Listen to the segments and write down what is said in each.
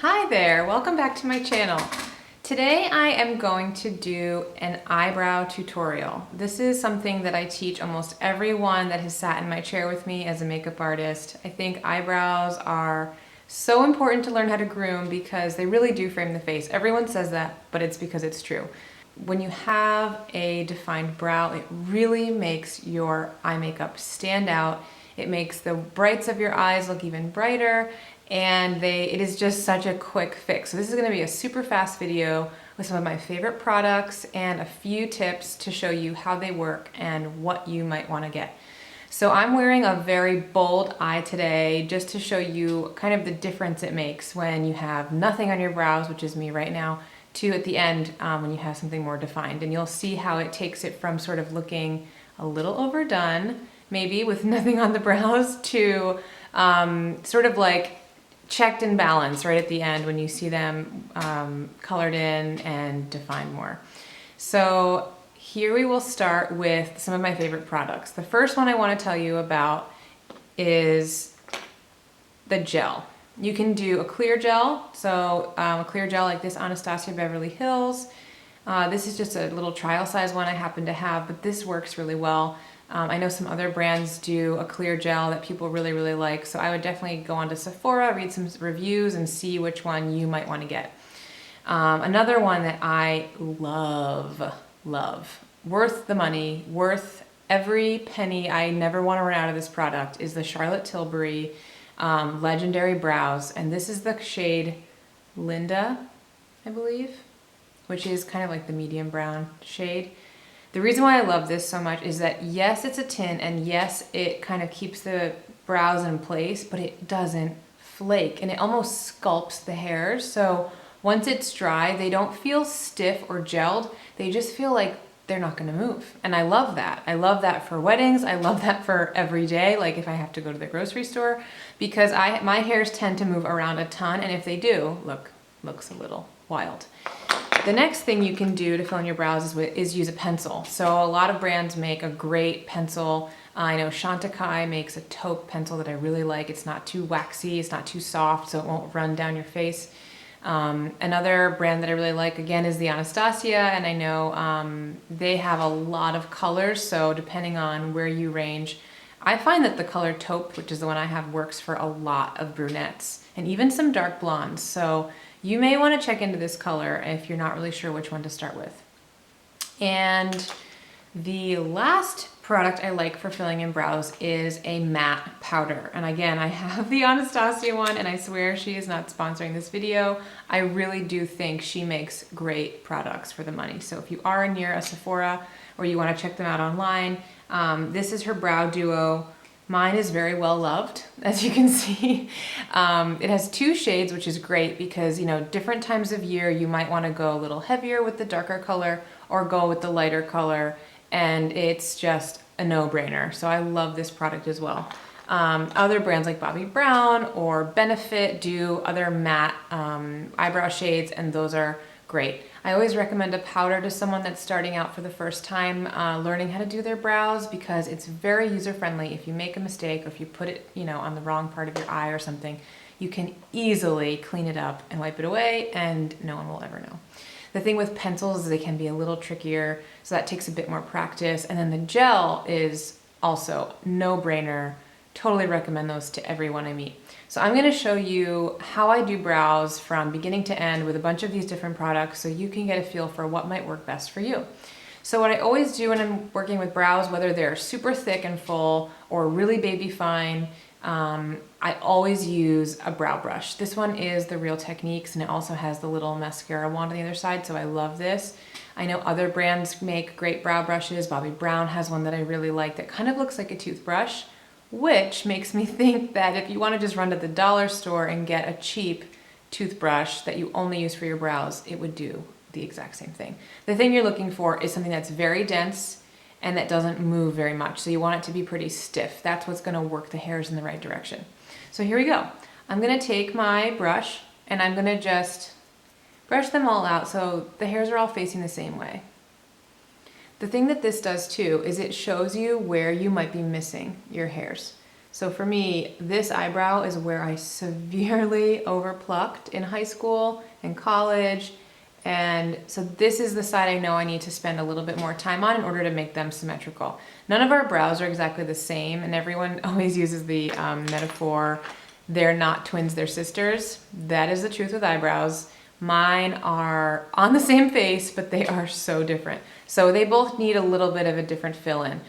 Hi there, welcome back to my channel. Today I am going to do an eyebrow tutorial. This is something that I teach almost everyone that has sat in my chair with me as a makeup artist. I think eyebrows are so important to learn how to groom because they really do frame the face. Everyone says that, but it's because it's true. When you have a defined brow, it really makes your eye makeup stand out. It makes the brights of your eyes look even brighter, and it is just such a quick fix. So this is gonna be a super fast video with some of my favorite products and a few tips to show you how they work and what you might wanna get. So I'm wearing a very bold eye today just to show you kind of the difference it makes when you have nothing on your brows, which is me right now, to at the end when you have something more defined. And you'll see how it takes it from sort of looking a little overdone, maybe with nothing on the brows, to sort of like checked and balanced right at the end when you see them colored in and defined more. So here we will start with some of my favorite products. The first one I want to tell you about is the gel. You can do a clear gel, so a clear gel like this Anastasia Beverly Hills. This is just a little trial size one I happen to have, but this works really well. I know some other brands do a clear gel that people really, really like, so I would definitely go onto Sephora, read some reviews, and see which one you might want to get. Another one that I love, worth the money, worth every penny, I never want to run out of this product, is the Charlotte Tilbury Legendary Brows, and this is the shade Linda, I believe, which is kind of like the medium brown shade. The reason why I love this so much is that yes, it's a tint, and yes, it kind of keeps the brows in place, but it doesn't flake, and it almost sculpts the hairs. So once it's dry, they don't feel stiff or gelled. They just feel like they're not gonna move. And I love that. I love that for weddings. I love that for every day, like if I have to go to the grocery store, because my hairs tend to move around a ton, and if they do, looks a little wild. The next thing you can do to fill in your brows is use a pencil. So a lot of brands make a great pencil. I know Chantecaille makes a taupe pencil that I really like. It's not too waxy, it's not too soft, so it won't run down your face. Another brand that I really like, again, is the Anastasia, and I know they have a lot of colors, so depending on where you range, I find that the color taupe, which is the one I have, works for a lot of brunettes and even some dark blondes. So you may want to check into this color if you're not really sure which one to start with. And the last product I like for filling in brows is a matte powder. And again, I have the Anastasia one, and I swear she is not sponsoring this video. I really do think she makes great products for the money. So if you are near a Sephora or you want to check them out online, this is her brow duo. Mine is very well loved, as you can see. It has two shades, which is great because, you know, different times of year you might want to go a little heavier with the darker color or go with the lighter color, and it's just a no-brainer. So I love this product as well. Other brands like Bobbi Brown or Benefit do other matte eyebrow shades, and those are great. I always recommend a powder to someone that's starting out for the first time learning how to do their brows, because it's very user-friendly. If you make a mistake or if you put it, you know, on the wrong part of your eye or something, you can easily clean it up and wipe it away, and no one will ever know. The thing with pencils is they can be a little trickier, so that takes a bit more practice. And then the gel is also no-brainer. Totally recommend those to everyone I meet. So I'm gonna show you how I do brows from beginning to end with a bunch of these different products so you can get a feel for what might work best for you. So what I always do when I'm working with brows, whether they're super thick and full or really baby fine, I always use a brow brush. This one is the Real Techniques, and it also has the little mascara wand on the other side, so I love this. I know other brands make great brow brushes. Bobbi Brown has one that I really like that kind of looks like a toothbrush, which makes me think that if you want to just run to the dollar store and get a cheap toothbrush that you only use for your brows, it would do the exact same thing. The thing you're looking for is something that's very dense and that doesn't move very much. So you want it to be pretty stiff. That's what's gonna work the hairs in the right direction. So here we go. I'm gonna take my brush and I'm gonna just brush them all out so the hairs are all facing the same way. The thing that this does too is it shows you where you might be missing your hairs. So for me, this eyebrow is where I severely overplucked in high school and college. And so this is the side I know I need to spend a little bit more time on in order to make them symmetrical. None of our brows are exactly the same, and everyone always uses the metaphor, they're not twins, they're sisters. That is the truth with eyebrows. Mine are on the same face, but they are so different. So they both need a little bit of a different fill-in.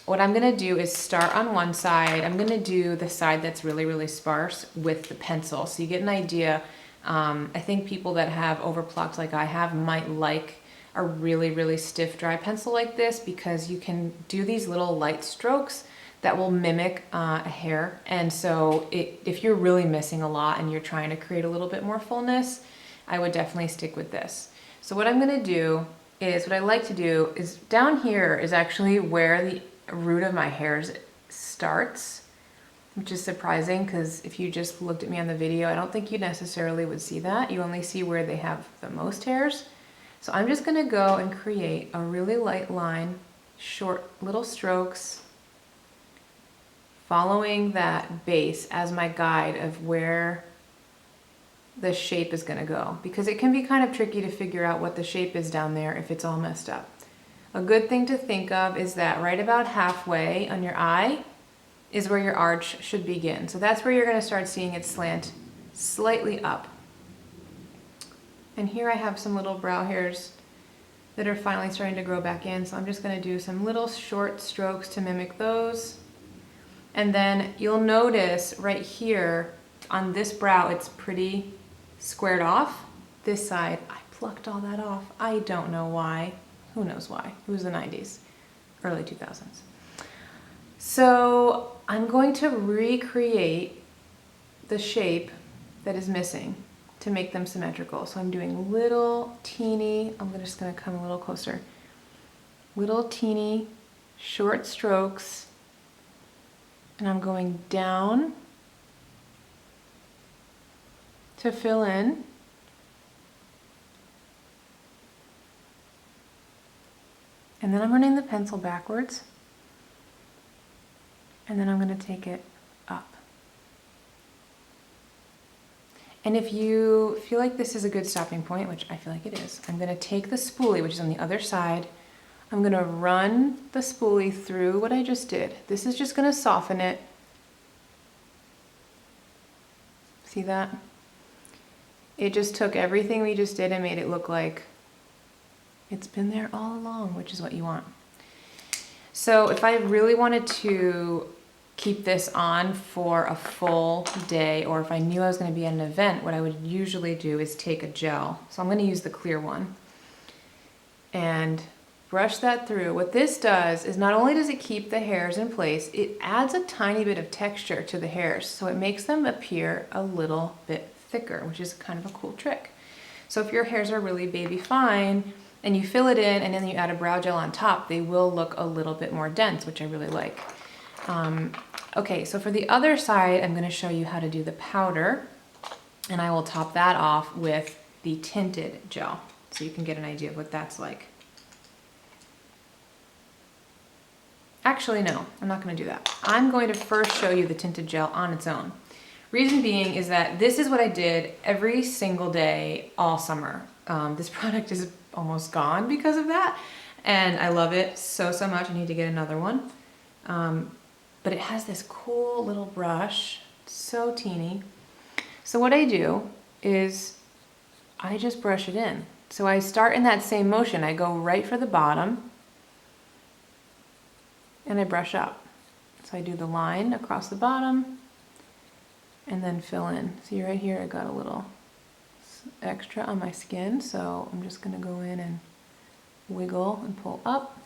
What I'm gonna do is start on one side. I'm gonna do the side that's really, really sparse with the pencil. So you get an idea. I think people that have overplucked like I have might like a really, really stiff dry pencil like this, because you can do these little light strokes that will mimic a hair. And so if you're really missing a lot and you're trying to create a little bit more fullness, I would definitely stick with this. So what I'm gonna do is, what I like to do is, down here is actually where the root of my hairs starts, which is surprising because if you just looked at me on the video, I don't think you necessarily would see that. You only see where they have the most hairs. So I'm just gonna go and create a really light line, short little strokes, following that base as my guide of where the shape is gonna go, because it can be kind of tricky to figure out what the shape is down there if it's all messed up. A good thing to think of is that right about halfway on your eye is where your arch should begin. So that's where you're gonna start seeing it slant slightly up. And here I have some little brow hairs that are finally starting to grow back in. So I'm just gonna do some little short strokes to mimic those. And then you'll notice right here on this brow, it's pretty squared off. This side, I plucked all that off. I don't know why. Who knows why? It was the 90s, early 2000s. So I'm going to recreate the shape that is missing to make them symmetrical. So I'm doing little teeny, I'm just gonna come a little closer, little teeny short strokes, and I'm going down to fill in. And then I'm running the pencil backwards, and then I'm going to take it up. And if you feel like this is a good stopping point, which I feel like it is, I'm going to take the spoolie, which is on the other side. I'm going to run the spoolie through what I just did. This is just going to soften it. See that? It just took everything we just did and made it look like it's been there all along, which is what you want. So if I really wanted to keep this on for a full day, or if I knew I was going to be at an event, what I would usually do is take a gel. So I'm going to use the clear one and brush that through. What this does is, not only does it keep the hairs in place, it adds a tiny bit of texture to the hairs. So it makes them appear a little bit thicker, which is kind of a cool trick. So if your hairs are really baby fine, and you fill it in and then you add a brow gel on top, they will look a little bit more dense, which I really like. Okay, so for the other side, I'm gonna show you how to do the powder, and I will top that off with the tinted gel, so you can get an idea of what that's like. Actually, no, I'm not gonna do that. I'm going to first show you the tinted gel on its own. Reason being is that this is what I did every single day all summer. This product is almost gone because of that, and I love it so much. I need to get another one, but it has this cool little brush, so teeny. So what I do is I just brush it in. So I start in that same motion. I go right for the bottom and I brush up. So I do the line across the bottom and then fill in. See right here, I got a little extra on my skin, so I'm just gonna go in and wiggle and pull up.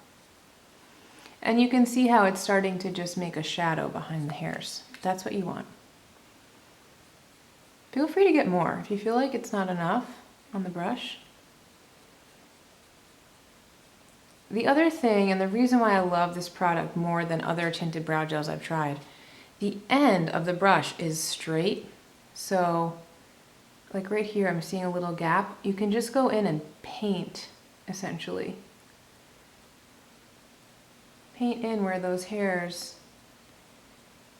And you can see how it's starting to just make a shadow behind the hairs. That's what you want. Feel free to get more if you feel like it's not enough on the brush. The other thing, and the reason why I love this product more than other tinted brow gels I've tried, the end of the brush is straight. So like right here, I'm seeing a little gap. You can just go in and paint, essentially. Paint in where those hairs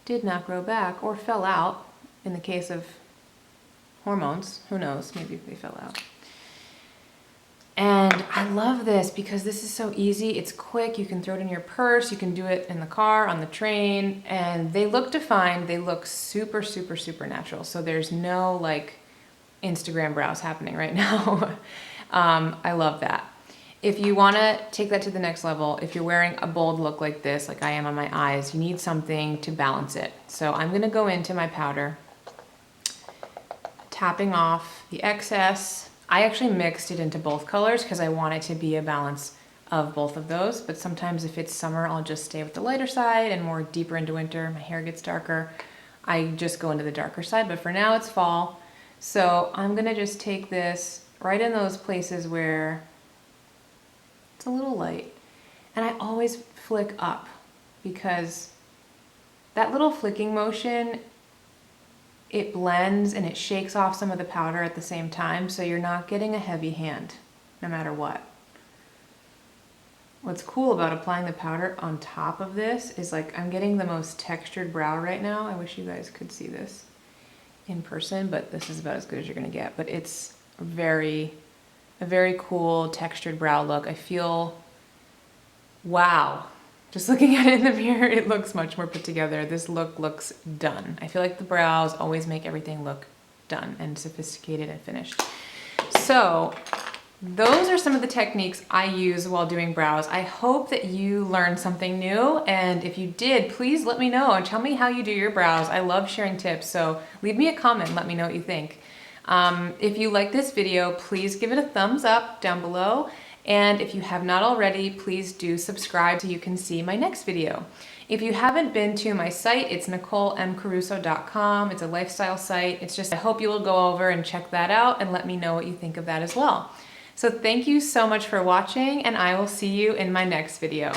did not grow back or fell out. In the case of hormones, who knows, maybe they fell out. And I love this because this is so easy. It's quick. You can throw it in your purse. You can do it in the car, on the train, and they look defined. They look super, super, super natural. So there's no like Instagram brows happening right now. I love that. If you want to take that to the next level, if you're wearing a bold look like this, like I am on my eyes, you need something to balance it. So I'm going to go into my powder, tapping off the excess. I actually mixed it into both colors because I want it to be a balance of both of those. But sometimes if it's summer, I'll just stay with the lighter side, and more deeper into winter, my hair gets darker, I just go into the darker side. But for now it's fall. So I'm going to just take this right in those places where it's a little light. And I always flick up because that little flicking motion, it blends and it shakes off some of the powder at the same time, so you're not getting a heavy hand no matter what. What's cool about applying the powder on top of this is like I'm getting the most textured brow right now. I wish you guys could see this in person, but this is about as good as you're gonna get. But it's a very cool textured brow look. I feel, wow. Just looking at it in the mirror, it looks much more put together. This look looks done. I feel like the brows always make everything look done and sophisticated and finished. So those are some of the techniques I use while doing brows. I hope that you learned something new, and if you did, please let me know and tell me how you do your brows. I love sharing tips, so leave me a comment and let me know what you think. If you like this video, please give it a thumbs up down below. And if you have not already, please do subscribe so you can see my next video. If you haven't been to my site, it's NicoleMCaruso.com. It's a lifestyle site. It's just, I hope you will go over and check that out and let me know what you think of that as well. So thank you so much for watching, and I will see you in my next video.